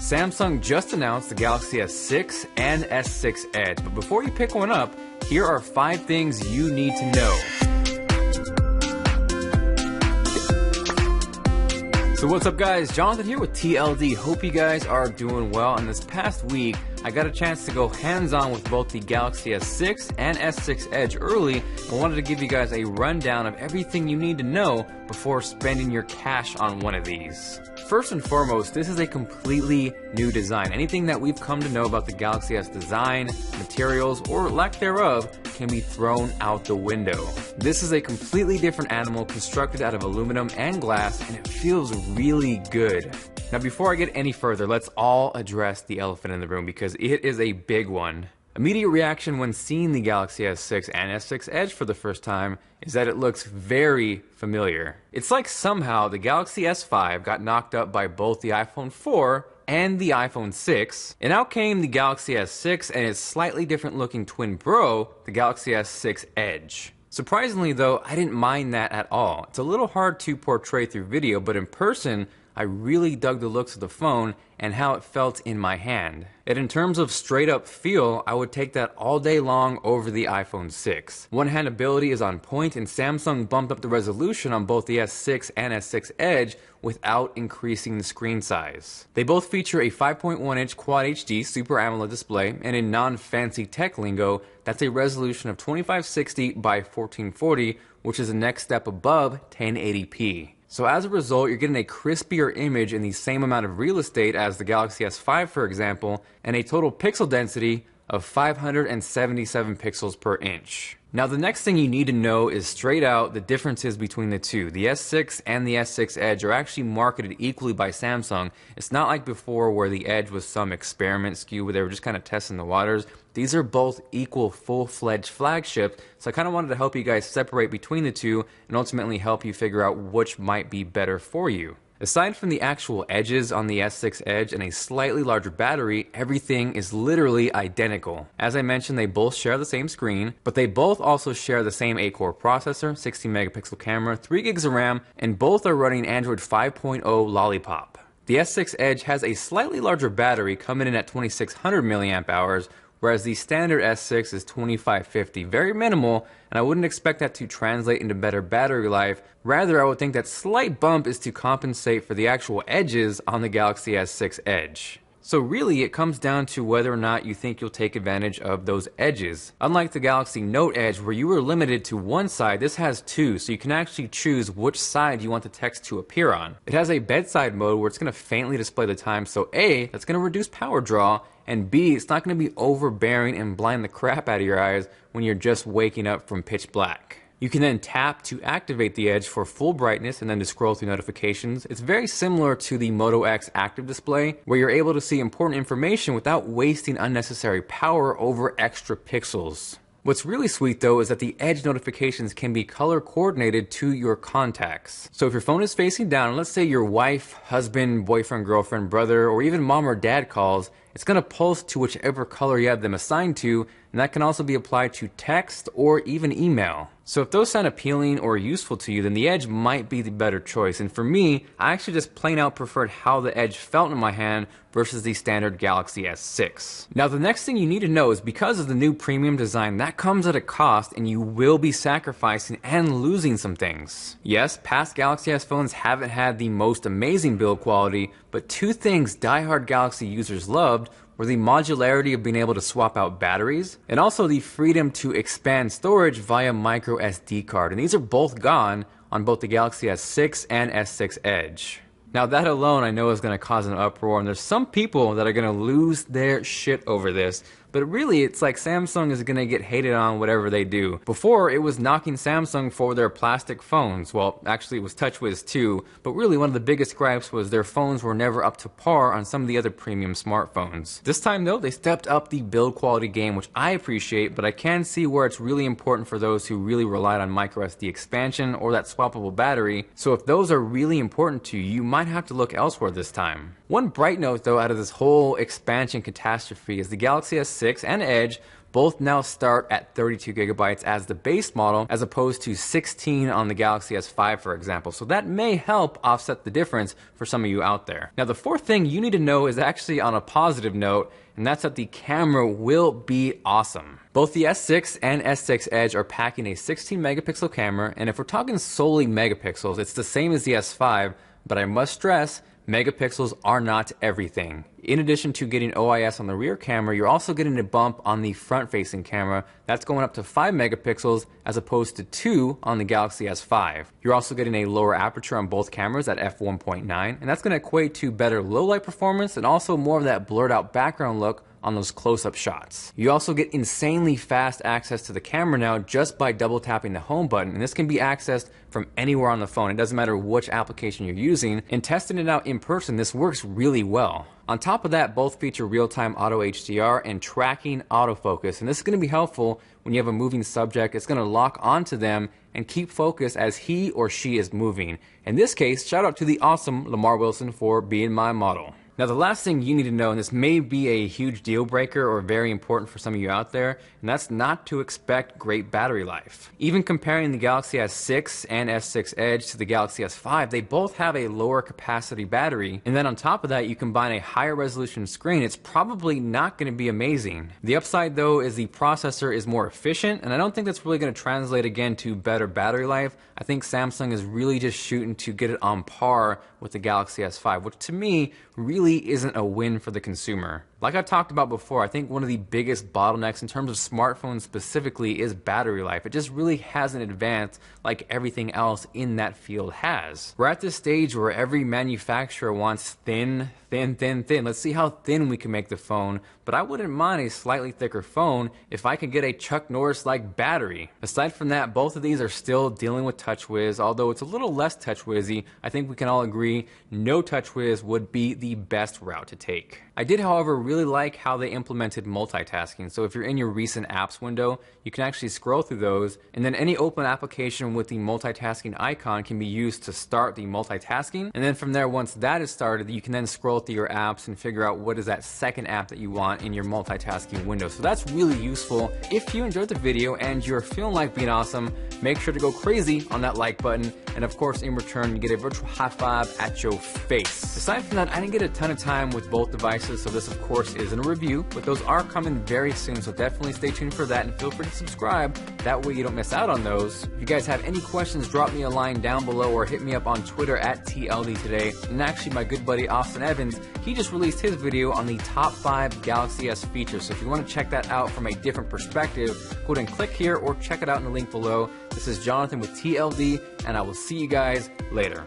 Samsung just announced the Galaxy S6 and S6 Edge, but before you pick one up, here are 5 things you need to know. So what's up guys, Jonathan here with TLD. Hope you guys are doing well. And this past week, I got a chance to go hands-on with both the Galaxy S6 and S6 Edge early. I wanted to give you guys a rundown of everything you need to know before spending your cash on one of these. First and foremost, this is a completely new design. Anything that we've come to know about the Galaxy S design, materials, or lack thereof can be thrown out the window. This is a completely different animal constructed out of aluminum and glass, and it feels really good. Now before I get any further, let's all address the elephant in the room because it is a big one. Immediate reaction when seeing the Galaxy S6 and S6 Edge for the first time is that it looks very familiar. It's like somehow the Galaxy S5 got knocked up by both the iPhone 4 and the iPhone 6, and out came the Galaxy S6 and its slightly different looking twin bro, the Galaxy S6 Edge. Surprisingly though, I didn't mind that at all. It's a little hard to portray through video, but in person, I really dug the looks of the phone and how it felt in my hand. And in terms of straight up feel, I would take that all day long over the iPhone 6. One-hand ability is on point, and Samsung bumped up the resolution on both the S6 and S6 Edge without increasing the screen size. They both feature a 5.1-inch Quad HD Super AMOLED display, and in non-fancy tech lingo, that's a resolution of 2560 by 1440, which is the next step above 1080p. So as a result, you're getting a crispier image in the same amount of real estate as the Galaxy S5, for example, and a total pixel density of 577 pixels per inch. Now the next thing you need to know is straight out the differences between the two. The S6 and the S6 Edge are actually marketed equally by Samsung. It's not like before where the Edge was some experiment SKU where they were just kind of testing the waters. These are both equal full-fledged flagships, so I kind of wanted to help you guys separate between the two and ultimately help you figure out which might be better for you. Aside from the actual edges on the S6 Edge and a slightly larger battery, everything is literally identical. As I mentioned, they both share the same screen, but they both also share the same 8-core processor, 16 megapixel camera, 3 gigs of RAM, and both are running Android 5.0 Lollipop. The S6 Edge has a slightly larger battery coming in at 2600 milliamp hours, whereas the standard S6 is 2550, very minimal, and I wouldn't expect that to translate into better battery life. Rather, I would think that slight bump is to compensate for the actual edges on the Galaxy S6 Edge. So really, it comes down to whether or not you think you'll take advantage of those edges. Unlike the Galaxy Note Edge, where you were limited to one side, this has two, so you can actually choose which side you want the text to appear on. It has a bedside mode where it's going to faintly display the time, so A, that's going to reduce power draw, and B, it's not going to be overbearing and blind the crap out of your eyes when you're just waking up from pitch black. You can then tap to activate the Edge for full brightness and then to scroll through notifications. It's very similar to the Moto X active display, where you're able to see important information without wasting unnecessary power over extra pixels. What's really sweet though is that the Edge notifications can be color coordinated to your contacts. So if your phone is facing down, and let's say your wife, husband, boyfriend, girlfriend, brother, or even mom or dad calls, it's going to pulse to whichever color you have them assigned to, and that can also be applied to text or even email. So if those sound appealing or useful to you, then the Edge might be the better choice. And for me, I actually just plain out preferred how the Edge felt in my hand versus the standard Galaxy S6. Now the next thing you need to know is because of the new premium design, that comes at a cost and you will be sacrificing and losing some things. Yes, past Galaxy S phones haven't had the most amazing build quality, but two things diehard Galaxy users loved were the modularity of being able to swap out batteries, and also the freedom to expand storage via micro SD card. And these are both gone on both the Galaxy S6 and S6 Edge. Now that alone I know is going to cause an uproar, and there's some people that are going to lose their shit over this. But really, it's like Samsung is going to get hated on whatever they do. Before, it was knocking Samsung for their plastic phones. Well, actually it was TouchWiz too, but really one of the biggest gripes was their phones were never up to par on some of the other premium smartphones. This time though, they stepped up the build quality game, which I appreciate, but I can see where it's really important for those who really relied on microSD expansion or that swappable battery. So if those are really important to you, you might have to look elsewhere this time. One bright note though out of this whole expansion catastrophe is the Galaxy S6 S6 and Edge both now start at 32 gigabytes as the base model, as opposed to 16 on the Galaxy S5, for example. So that may help offset the difference for some of you out there. Now, the fourth thing you need to know is actually on a positive note, and that's that the camera will be awesome. Both the S6 and S6 Edge are packing a 16 megapixel camera, and if we're talking solely megapixels, it's the same as the S5, but I must stress, megapixels are not everything. In addition to getting OIS on the rear camera, you're also getting a bump on the front-facing camera. That's going up to 5 megapixels as opposed to 2 on the Galaxy S5. You're also getting a lower aperture on both cameras at f1.9, and that's going to equate to better low-light performance and also more of that blurred-out background look on those close-up shots. You also get insanely fast access to the camera now just by double tapping the home button, and this can be accessed from anywhere on the phone. It doesn't matter which application you're using, and testing it out in person, this works really well. On top of that, both feature real-time auto HDR and tracking autofocus, and this is going to be helpful when you have a moving subject. It's going to lock onto them and keep focus as he or she is moving. In this case, shout out to the awesome Lamar Wilson for being my model. Now, the last thing you need to know, and this may be a huge deal breaker or very important for some of you out there, and that's not to expect great battery life. Even comparing the Galaxy S6 and S6 Edge to the Galaxy S5, they both have a lower capacity battery, and then on top of that, you combine a higher resolution screen. It's probably not going to be amazing. The upside, though, is the processor is more efficient, and I don't think that's really going to translate again to better battery life. I think Samsung is really just shooting to get it on par with the Galaxy S5, which to me really isn't a win for the consumer. Like I've talked about before, I think one of the biggest bottlenecks in terms of smartphones specifically is battery life. It just really hasn't advanced like everything else in that field has. We're at this stage where every manufacturer wants thin. Let's see how thin we can make the phone, but I wouldn't mind a slightly thicker phone if I could get a Chuck Norris-like battery. Aside from that, both of these are still dealing with TouchWiz, although it's a little less TouchWizzy. I think we can all agree no TouchWiz would be the best route to take. I did, however, really like how they implemented multitasking. So if you're in your recent apps window, you can actually scroll through those, and then any open application with the multitasking icon can be used to start the multitasking. And then from there, once that is started, you can then scroll through your apps and figure out what is that second app that you want in your multitasking window. So that's really useful. If you enjoyed the video and you're feeling like being awesome, make sure to go crazy on that like button. And of course, in return, you get a virtual high five at your face. Aside from that, I didn't get a ton of time with both devices, so this of course isn't a review, but those are coming very soon, so definitely stay tuned for that and feel free to subscribe. That way you don't miss out on those. If you guys have any questions, drop me a line down below or hit me up on Twitter at TLD Today. And actually, my good buddy Austin Evans, he just released his video on the top 5 Galaxy S features, so if you want to check that out from a different perspective, go ahead and click here or check it out in the link below. This is Jonathan with TLD, and I will see you guys later.